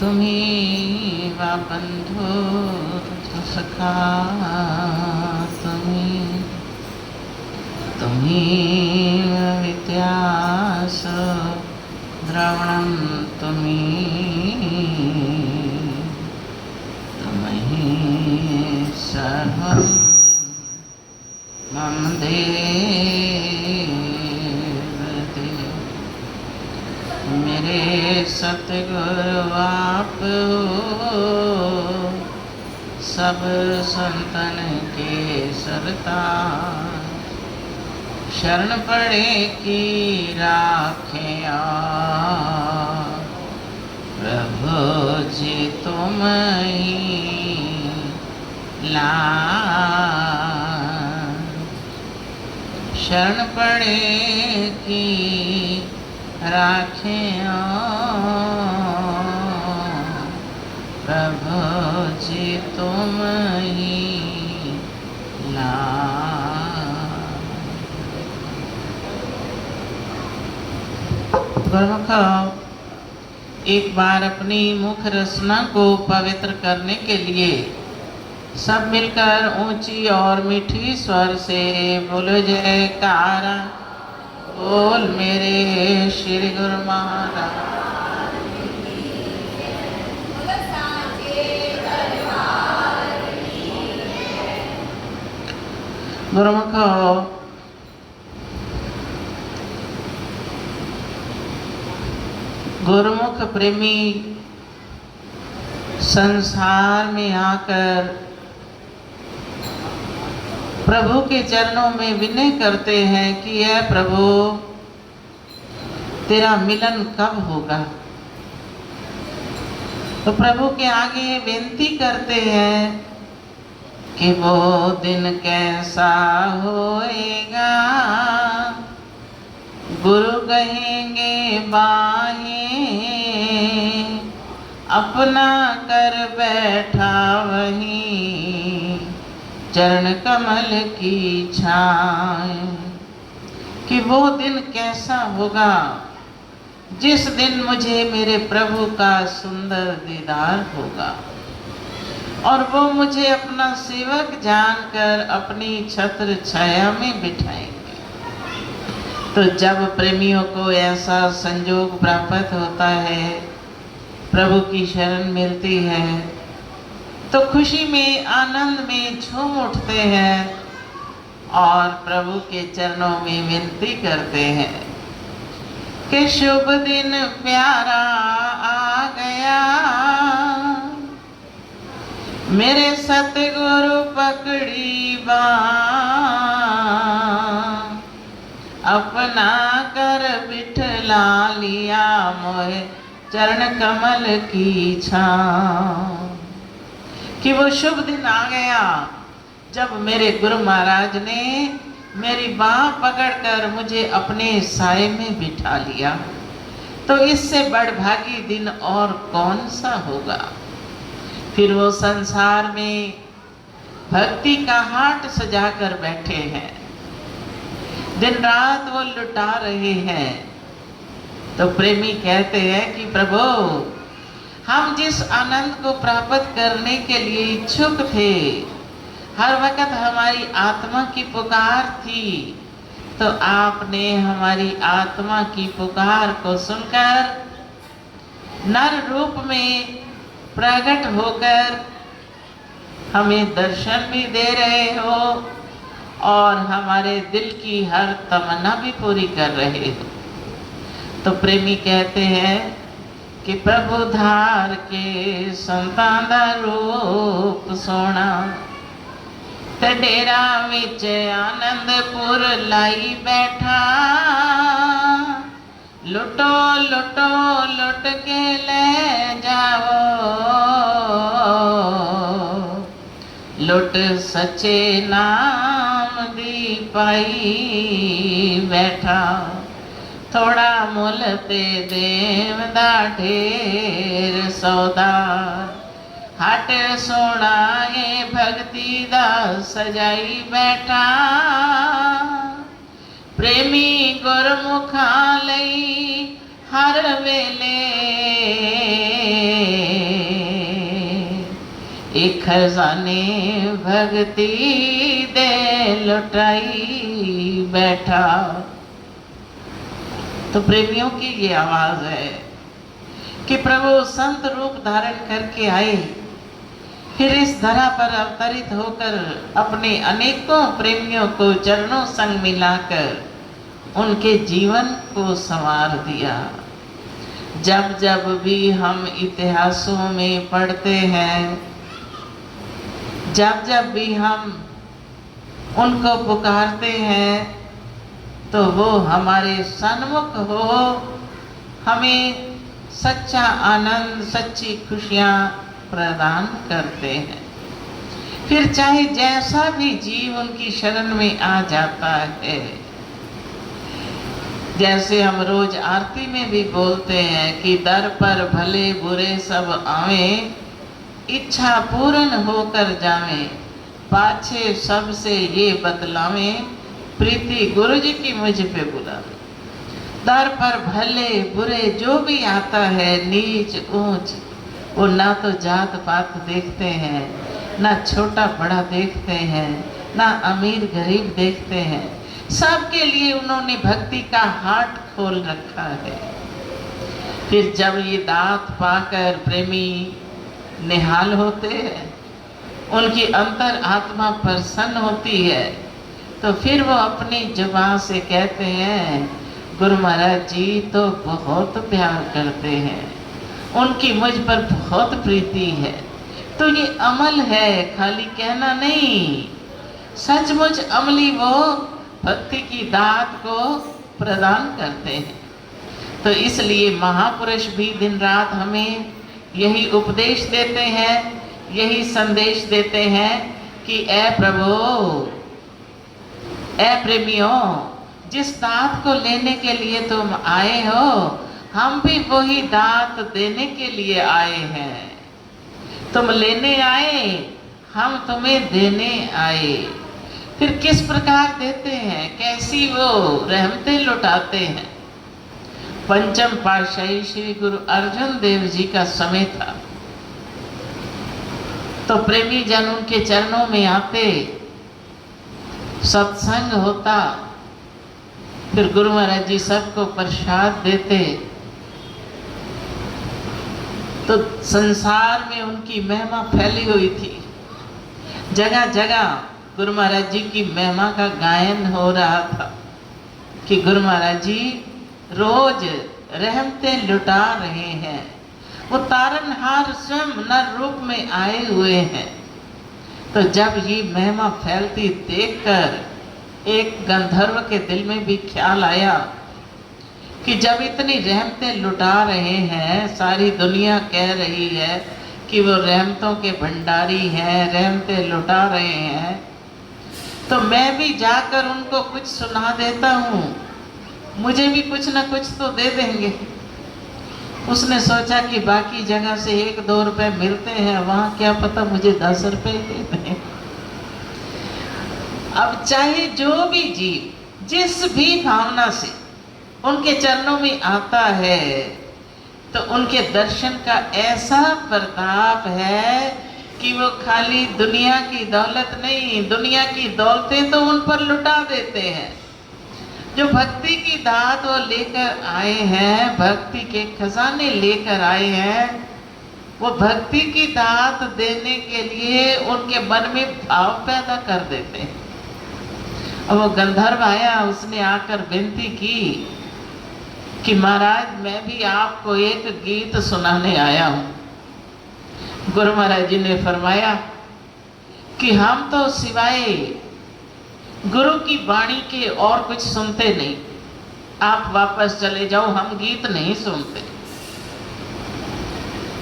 तुम्ही वा बंधु सखा तुम्ही विद्यास द्रवणं तुम्ही सर्वं मम देव देव। मेरे सतगुरु आप हो, सब संतन के सरताज। शरण पड़े की राखे प्रभु जी तुम ही शरण पड़े की राखे प्रभु जी तुम ही गुरुमुख एक बार अपनी मुख रचना को पवित्र करने के लिए सब मिलकर ऊंची और मीठी स्वर से बोलो जयकारा। बोल मेरे श्री गुरु महाराज। गुरुमुख गुरुमुख प्रेमी संसार में आकर प्रभु के चरणों में विनय करते हैं कि यह प्रभु तेरा मिलन कब होगा। तो प्रभु के आगे विनती करते हैं कि वो दिन कैसा होएगा। गुरु कहेंगे बाहें अपना कर बैठा वहीं चरण कमल की छाए। कि वो दिन कैसा होगा जिस दिन मुझे मेरे प्रभु का सुंदर दीदार होगा और वो मुझे अपना सेवक जानकर अपनी छत्र छाया में बिठाएंगे। तो जब प्रेमियों को ऐसा संयोग प्राप्त होता है, प्रभु की शरण मिलती है, तो खुशी में आनंद में झूम उठते हैं और प्रभु के चरणों में विनती करते हैं कि शुभ दिन प्यारा आ गया। मेरे सतगुरु पकड़ी बाँह अपना कर बिठला लिया मोहे चरण कमल की छाँव। कि वो शुभ दिन आ गया जब मेरे गुरु महाराज ने मेरी बाँह पकड़कर मुझे अपने साए में बिठा लिया। तो इससे बड़भागी दिन और कौन सा होगा। फिर वो संसार में भक्ति का हाट सजाकर बैठे हैं, दिन रात वो लुटा रहे हैं। तो प्रेमी कहते हैं कि प्रभु हम जिस आनंद को प्राप्त करने के लिए इच्छुक थे, हर वक्त हमारी आत्मा की पुकार थी, तो आपने हमारी आत्मा की पुकार को सुनकर नर रूप में प्रकट होकर हमें दर्शन भी दे रहे हो और हमारे दिल की हर तमन्ना भी पूरी कर रहे हो। तो प्रेमी कहते हैं कि प्रभु धार के संतां दा रूप सोना ते डेरा विच आनंदपुर लाई बैठा। लुटो लुटो लुट के ले जाओ, लुट सच्चे नाम दी पाई बैठा। थोड़ा मुल ते देवदा ढेर सौदा, हट सोना ये भक्ति दा सजाई बैठा। प्रेमी गुरमुखा लई हर वेले एक खजाने भक्ति दे लुटाई बैठा। तो प्रेमियों की ये आवाज है कि प्रभु संत रूप धारण करके आए, फिर इस धरा पर अवतरित होकर अपने अनेकों प्रेमियों को चरणों संग मिलाकर उनके जीवन को संवार दिया। जब जब भी हम इतिहासों में पढ़ते हैं, जब जब भी हम उनको पुकारते हैं, तो वो हमारे सन्मुख हो हमें सच्चा आनंद, सच्ची खुशियाँ प्रदान करते हैं। फिर चाहे जैसा भी जीव उनकी शरण में आ जाता है, जैसे हम रोज आरती में भी बोलते हैं कि दर पर भले बुरे सब आवें, इच्छा पूर्ण होकर जावें, पाछे सबसे ये बतलावें, प्रीति गुरु जी की मुझ पे बुलावे। दर पर भले बुरे जो भी आता है, नीच ऊंच, वो ना तो जात पात देखते हैं, ना छोटा बड़ा देखते हैं, ना अमीर गरीब देखते हैं। सबके लिए उन्होंने भक्ति का हाट खोल रखा है। फिर जब ये दात पाकर प्रेमी निहाल होते हैं, उनकी अंतर आत्मा प्रसन्न होती है, तो फिर वो अपनी जुबान से कहते हैं, गुरु महाराज जी तो बहुत प्यार करते हैं, उनकी मुझ पर बहुत प्रीति है। तो ये अमल है, खाली कहना नहीं, सचमुच अमली वो भक्ति की दात को प्रदान करते हैं। तो इसलिए महापुरुष भी दिन रात हमें यही उपदेश देते हैं, यही संदेश देते हैं कि ए प्रभु, ए प्रेमियों, जिस दात को लेने के लिए तुम आए हो, हम भी वही दात देने के लिए आए हैं। तुम लेने आए, हम तुम्हें देने आए। फिर किस प्रकार देते हैं, कैसी वो रहमतें लुटाते हैं। पंचम पातशाही श्री गुरु अर्जुन देव जी का समय था, तो प्रेमी जन उनके चरणों में आते, सत्संग होता, फिर गुरु महाराज जी सबको प्रसाद देते, तो संसार में उनकी महिमा फैली हुई थी। जगह जगह गुरु महाराज जी की महिमा का गायन हो रहा था कि गुरु महाराज जी रोज रहमतें लुटा रहे हैं। वो तारनहार स्वयं नर रूप में आए हुए हैं। तो जब ये महिमा फैलती देखकर एक गंधर्व के दिल में भी ख्याल आया कि जब इतनी रहमतें लुटा रहे हैं, सारी दुनिया कह रही है कि वो रहमतों के भंडारी हैं, रहमतें लुटा रहे हैं, तो मैं भी जाकर उनको कुछ सुना देता हूँ, मुझे भी कुछ ना कुछ तो दे देंगे। उसने सोचा कि बाकी जगह से 1-2 रुपए मिलते हैं, वहाँ क्या पता मुझे 10 रुपए दे दें। अब चाहे जो भी जीव जिस भी भावना से उनके चरणों में आता है, तो उनके दर्शन का ऐसा प्रताप है कि वो खाली दुनिया की दौलत नहीं, दुनिया की दौलतें तो उन पर लुटा देते हैं। जो भक्ति की दात वो लेकर आए हैं, भक्ति के खजाने लेकर आए हैं, वो भक्ति की दात देने के लिए उनके मन में भाव पैदा कर देते हैं। अब वो गंधर्व आया, उसने आकर विनती की कि महाराज मैं भी आपको एक गीत सुनाने आया हूँ। गुरु महाराज जी ने फरमाया कि हम तो सिवाय गुरु की वाणी के और कुछ सुनते नहीं, आप वापस चले जाओ, हम गीत नहीं सुनते।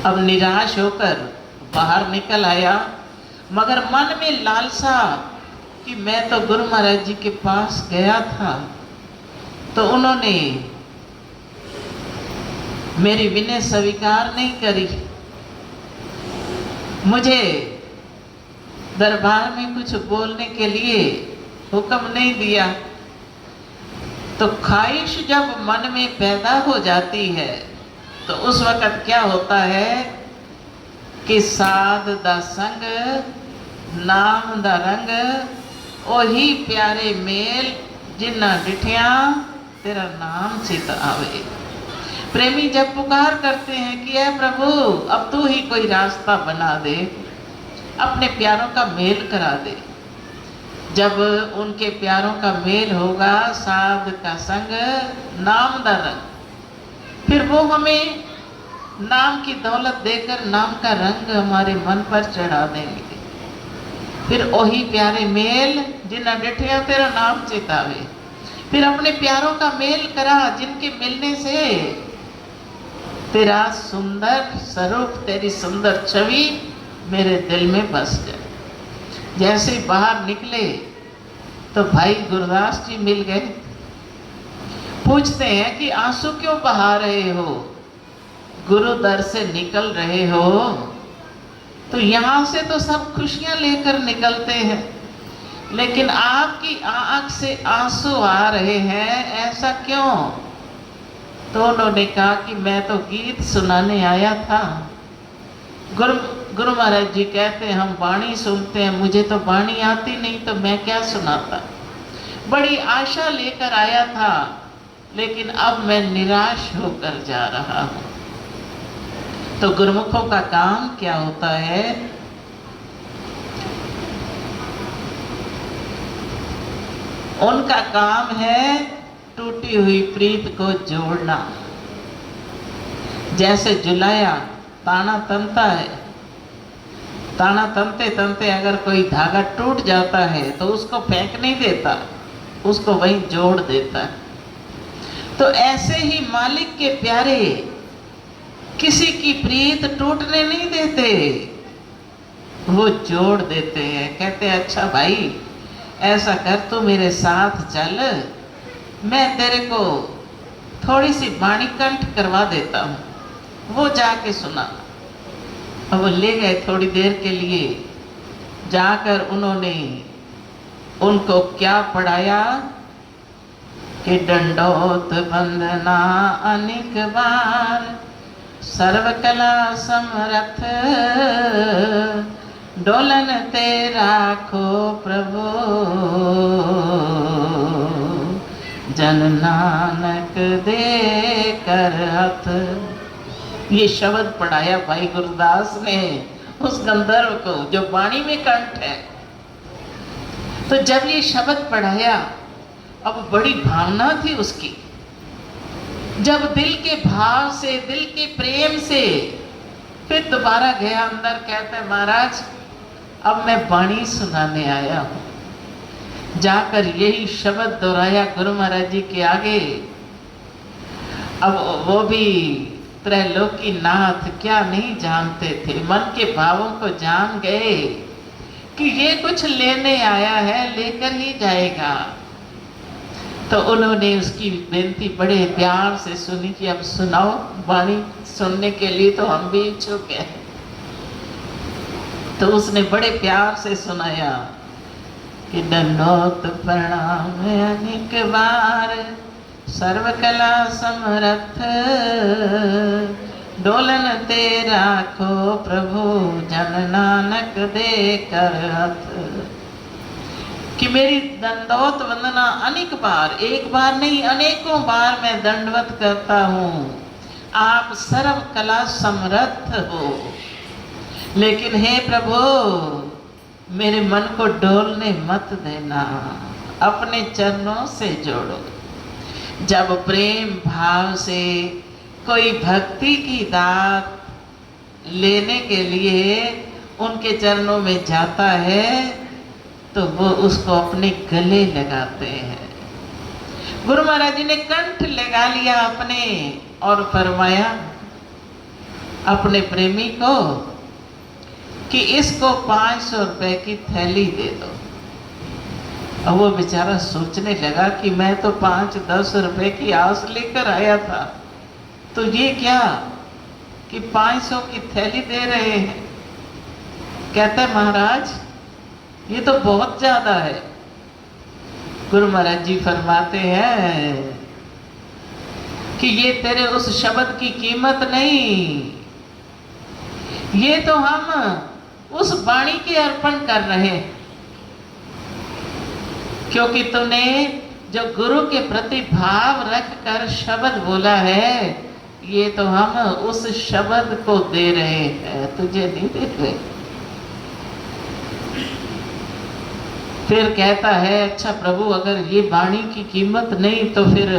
अब निराश होकर बाहर निकल आया, मगर मन में लालसा कि मैं तो गुरु महाराज जी के पास गया था, तो उन्होंने मेरी विनय स्वीकार नहीं करी, मुझे दरबार में कुछ बोलने के लिए हुक्म नहीं दिया। तो ख्वाहिश जब मन में पैदा हो जाती है, तो उस वक़्त क्या होता है कि साध दा संग नाम दा रंग, ओही प्यारे मेल जिन्ना डिठिया तेरा नाम चित आवे। प्रेमी जब पुकार करते हैं कि ऐ प्रभु अब तू ही कोई रास्ता बना दे, अपने प्यारों का मेल करा दे। जब उनके प्यारों का मेल होगा, साध का संग नाम दा रंग, फिर वो हमें नाम की दौलत देकर नाम का रंग हमारे मन पर चढ़ा देंगे। फिर वही प्यारे मेल जिन्ना डिठिया तेरा नाम चितावे। फिर अपने प्यारों का मेल करा जिनके मिलने से तेरा सुंदर स्वरूप, तेरी सुंदर छवि मेरे दिल में बस जाए। जैसे बाहर निकले तो भाई गुरदास जी मिल गए। पूछते हैं कि आंसू क्यों बहा रहे हो, गुरु दर से निकल रहे हो। तो यहाँ से तो सब खुशियाँ लेकर निकलते हैं, लेकिन आपकी आँख से आंसू आ रहे हैं, ऐसा क्यों? तो उन्होंने कहा कि मैं तो गीत सुनाने आया था। गुरु महाराज जी कहते हैं हम वाणी सुनते हैं, मुझे तो वाणी आती नहीं तो मैं क्या सुनाता। बड़ी आशा लेकर आया था, लेकिन अब मैं निराश होकर जा रहा हूँ। तो गुरुमुखों का काम क्या होता है? उनका काम है टूटी हुई प्रीत को जोड़ना। जैसे जुलाया ताना तनता है, ताना तनते तनते अगर कोई धागा टूट जाता है तो उसको फेंक नहीं देता, उसको वहीं जोड़ देता है। तो ऐसे ही मालिक के प्यारे किसी की प्रीत टूटने नहीं देते, वो जोड़ देते हैं। कहते हैं अच्छा भाई ऐसा कर, तू मेरे साथ चल, मैं तेरे को थोड़ी सी वाणी कंठ करवा देता हूँ। वो जाके सुना। अब वो ले गए थोड़ी देर के लिए। जाकर उन्होंने उनको क्या पढ़ाया कि दंडोत वंदना अनेक बार, सर्वकला समर्थ डोलन ते राखो प्रभु, जन नानक दे कर हथ। ये शब्द पढ़ाया भाई गुरदास ने उस गंधर्व को जो वाणी में कंठ है। तो जब ये शब्द पढ़ाया, अब बड़ी भावना थी उसकी। जब दिल के भाव से, दिल के प्रेम से फिर दोबारा गया अंदर, कहते महाराज अब मैं वाणी सुनाने आया हूँ। जाकर यही शब्द दोहराया गुरु महाराज जी के आगे। अब वो भी त्रैलोकी नाथ क्या नहीं जानते थे, मन के भावों को जान गए कि ये कुछ लेने आया है, लेकर ही जाएगा। तो उन्होंने उसकी बेनती बड़े प्यार से सुनी कि अब सुनाओ वाणी। सुनने के लिए तो हम भी इच्छुक हैं। तो उसने बड़े प्यार से सुनाया कि दंडोत प्रणाम अनेक बार, सर्वकला समर्थ डोलन ते राखो प्रभु, जन नानक दे कर हथ। कि मेरी दंडवत वंदना अनेक बार, एक बार नहीं अनेकों बार मैं दंडवत करता हूँ। आप सर्व कला समर्थ हो, लेकिन हे प्रभु मेरे मन को डोलने मत देना, अपने चरणों से जोड़ो। जब प्रेम भाव से कोई भक्ति की दात लेने के लिए उनके चरणों में जाता है तो वो उसको अपने गले लगाते हैं। गुरु महाराज जी ने कंठ लगा लिया अपने और फरमाया अपने प्रेमी को कि इसको 500 रुपए की थैली दे दो। अब वो बेचारा सोचने लगा कि मैं तो 5-10 रुपए की आस लेकर आया था, तो ये क्या कि 500 की थैली दे रहे हैं। कहता है महाराज ये तो बहुत ज्यादा है। गुरु महाराज जी फरमाते हैं कि ये तेरे उस शब्द की कीमत नहीं, ये तो हम उस वाणी के अर्पण कर रहे हैं, क्योंकि तूने जो गुरु के प्रति भाव रख कर शब्द बोला है, ये तो हम उस शब्द को दे रहे हैं, तुझे नहीं दे रहे। फिर कहता है, अच्छा प्रभु अगर ये वाणी की कीमत नहीं तो फिर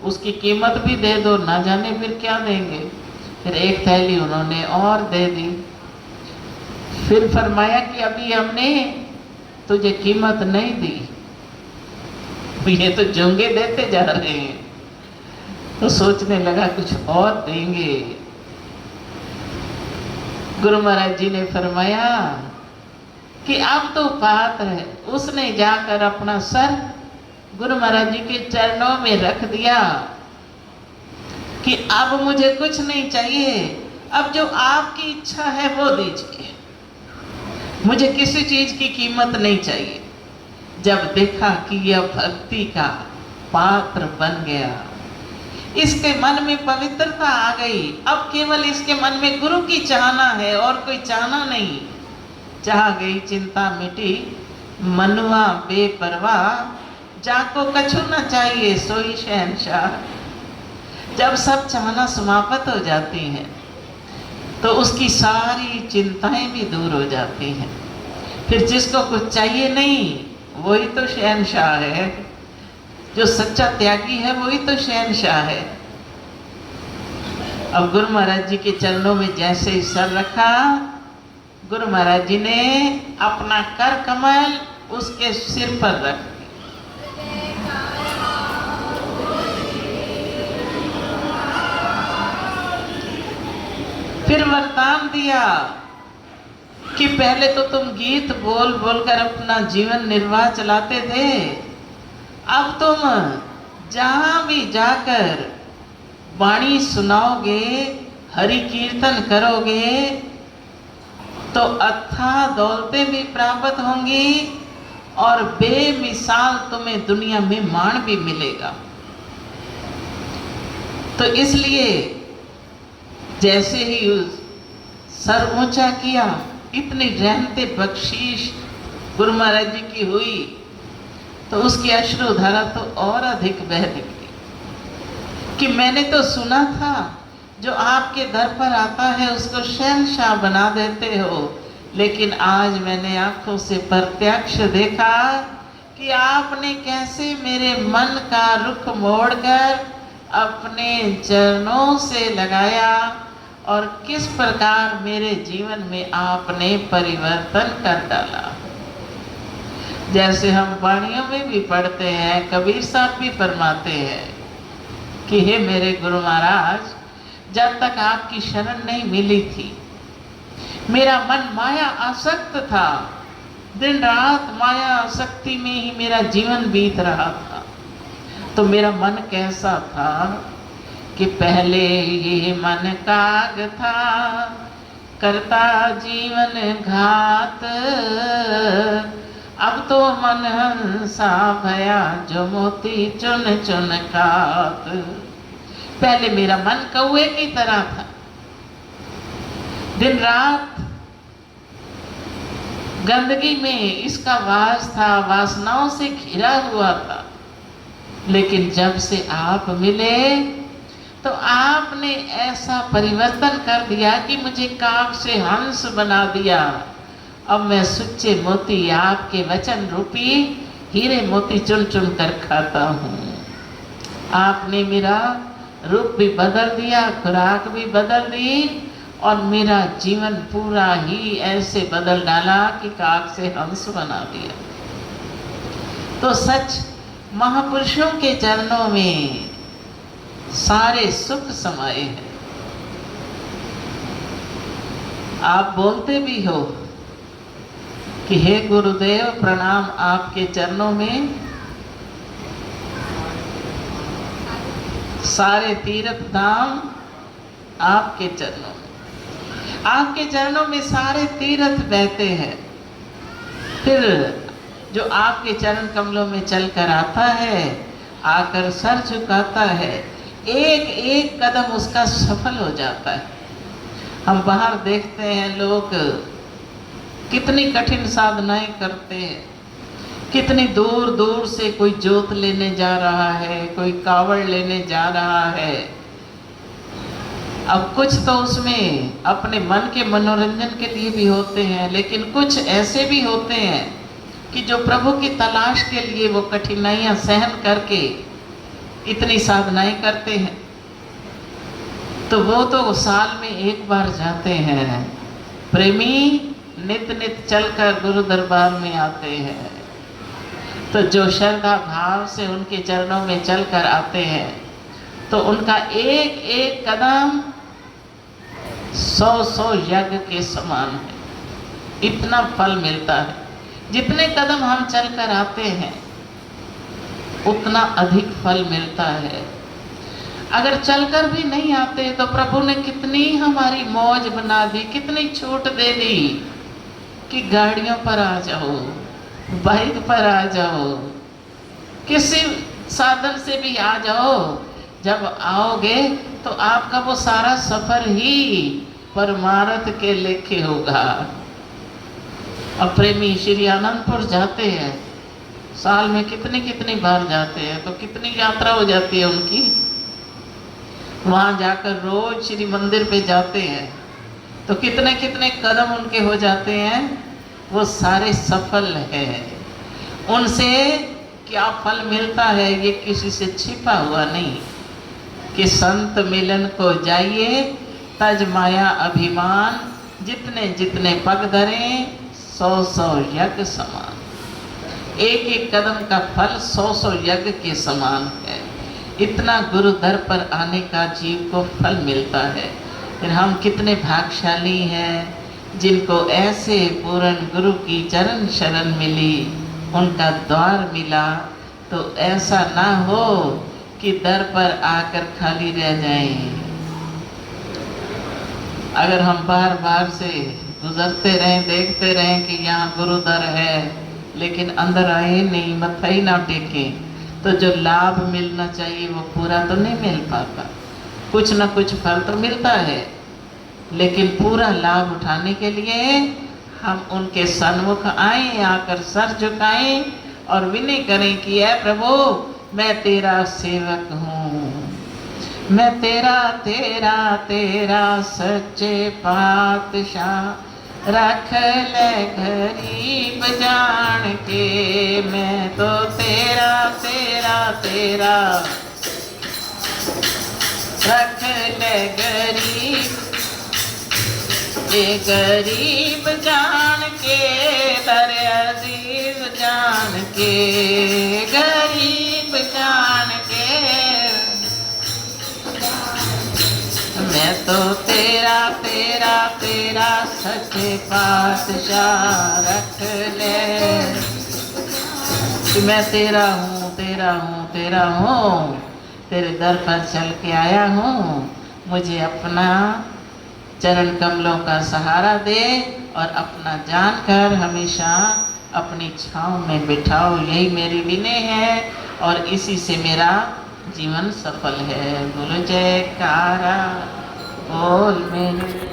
उसकी कीमत भी दे दो, ना जाने फिर क्या देंगे। फिर एक थैली उन्होंने और दे दी। फिर फरमाया कि अभी हमने तुझे कीमत नहीं दी, ये तो जोंगे देते जा रहे हैं। तो सोचने लगा कुछ और देंगे। गुरु महाराज जी ने फरमाया कि अब तो पात्र है। उसने जाकर अपना सर गुरु महाराज जी के चरणों में रख दिया कि अब मुझे कुछ नहीं चाहिए, अब जो आपकी इच्छा है वो दीजिए, मुझे किसी चीज की कीमत नहीं चाहिए। जब देखा कि यह भक्ति का पात्र बन गया, इसके मन में पवित्रता आ गई, अब केवल इसके मन में गुरु की चाहना है और कोई चाहना नहीं। चाह गई चिंता मिटी, मनुआ बेपरवाह, जाको कछु न चाहिए सोई शहंशाह। जब सब चाहना समाप्त हो जाती हैं तो उसकी सारी चिंताएं भी दूर हो जाती हैं। फिर जिसको कुछ चाहिए नहीं वही तो शहंशाह है, जो सच्चा त्यागी है वही तो शहंशाह है। अब गुरु महाराज जी के चरणों में जैसे ही सर रखा, गुरु महाराज जी ने अपना कर कमल उसके सिर पर रख दिया। फिर वरदान दिया कि पहले तो तुम गीत बोल बोल कर अपना जीवन निर्वाह चलाते थे, अब तुम जहां भी जाकर वाणी सुनाओगे, हरि कीर्तन करोगे तो अथाह दौलतें भी प्राप्त होंगी और बेमिसाल तुम्हें दुनिया में मान भी मिलेगा। तो इसलिए जैसे ही सर ऊंचा किया, इतनी रहमते बख्शीश गुरु महाराज जी की हुई तो उसकी अश्रुधारा तो और अधिक बह निकली कि मैंने तो सुना था जो आपके दर पर आता है उसको शहंशाह बना देते हो, लेकिन आज मैंने आंखों से प्रत्यक्ष देखा कि आपने कैसे मेरे मन का रुख मोड़कर अपने चरणों से लगाया और किस प्रकार मेरे जीवन में आपने परिवर्तन कर डाला। जैसे हम वाणियों में भी पढ़ते हैं, कबीर साहब भी फरमाते हैं कि हे मेरे गुरु महाराज, जब तक आपकी शरण नहीं मिली थी मेरा मन माया आसक्त था, दिन रात माया आसक्ति में ही मेरा जीवन बीत रहा था। तो मेरा मन कैसा था कि पहले ये मन काग था, करता जीवन घात, अब तो मन हंसा भया जो मोती चुन चुन खात। पहले मेरा मन कौए की तरह था, दिन रात गंदगी में इसका वास था, वासनाओं से घिरा हुआ था। लेकिन जब से आप मिले तो आपने ऐसा परिवर्तन कर दिया कि मुझे काग से हंस बना दिया। अब मैं सुच्चे मोती आपके वचन रूपी हीरे मोती चुन चुन कर खाता हूँ। आपने मेरा रूप भी बदल दिया, खुराक भी बदल दी और मेरा जीवन पूरा ही ऐसे बदल डाला कि काग से हंस बना दिया। तो सच महापुरुषों के चरणों में सारे सुख समाये हैं। आप बोलते भी हो कि हे गुरुदेव प्रणाम आपके चरणों में, सारे तीर्थ धाम आपके चरणों में, आपके चरणों में सारे तीर्थ बहते हैं। फिर जो आपके चरण कमलों में चलकर आता है, आकर सर झुकाता है, एक एक कदम उसका सफल हो जाता है। हम बाहर देखते हैं लोग कितनी कठिन साधनाएं करते हैं, कितनी दूर दूर से कोई जोत लेने जा रहा है, कोई कावड़ लेने जा रहा है। अब कुछ तो उसमें अपने मन के मनोरंजन के लिए भी होते हैं, लेकिन कुछ ऐसे भी होते हैं कि जो प्रभु की तलाश के लिए वो कठिनाइयां सहन करके इतनी साधनाएं करते हैं। तो वो तो साल में एक बार जाते हैं। प्रेमी नित नित चलकर गुरु दरबार में आते हैं। तो जो श्रद्धा भाव से उनके चरणों में चलकर आते हैं तो उनका एक एक कदम 100 यज्ञ के समान है। इतना फल मिलता है। जितने कदम हम चलकर आते हैं उतना अधिक फल मिलता है। अगर चलकर भी नहीं आते तो प्रभु ने कितनी हमारी मौज बना दी, कितनी छूट दे दी कि गाड़ियों पर आ जाओ, बाइक पर आ जाओ, किसी साधन से भी आ जाओ। जब आओगे तो आपका वो सारा सफर ही परमार्थ के लेखे होगा। अब प्रेमी श्री आनंदपुर जाते हैं, साल में कितनी कितनी बार जाते हैं, तो कितनी यात्रा हो जाती है उनकी। वहाँ जाकर रोज श्री मंदिर पे जाते हैं तो कितने कितने कदम उनके हो जाते हैं, वो सारे सफल है। उनसे क्या फल मिलता है ये किसी से छिपा हुआ नहीं कि संत मिलन को जाइए तज माया अभिमान, जितने जितने पग धरें 100 यज्ञ समान। एक एक कदम का फल 100 यज्ञ के समान है। इतना गुरु दर पर आने का जीव को फल मिलता है। फिर हम कितने भाग्यशाली हैं जिनको ऐसे पूर्ण गुरु की चरण शरण मिली, उनका द्वार मिला। तो ऐसा ना हो कि दर पर आकर खाली रह जाएं। अगर हम बार बार से गुजरते रहें, देखते रहें कि यहाँ गुरु दर है, लेकिन अंदर आए नहीं, मत्था ही ना टेकें, तो जो लाभ मिलना चाहिए वो पूरा तो नहीं मिल पाता। कुछ ना कुछ फल तो मिलता है, लेकिन पूरा लाभ उठाने के लिए हम उनके सन्मुख आएं, आकर सर झुकाएं और विनय करें कि ऐ प्रभु मैं तेरा सेवक हूँ, मैं तेरा तेरा तेरा सच्चे पातशाह, रख ले गरीब जान के। मैं तो तेरा तेरा तेरा, रख ले गरीब, ये गरीब जान के, दर अजीज जान के, गरीब जान के। मैं तो तेरा तेरा तेरा सच्चे पातशाह, रख ले कि मैं तेरा हूँ तेरा हूँ तेरा हूँ। तेरे दर पर चल के आया हूँ, मुझे अपना चरण कमलों का सहारा दे और अपना जानकर हमेशा अपनी छाँव में बिठाओ। यही मेरी विनय है और इसी से मेरा जीवन सफल है। बोलो जयकारा, बोल मेरे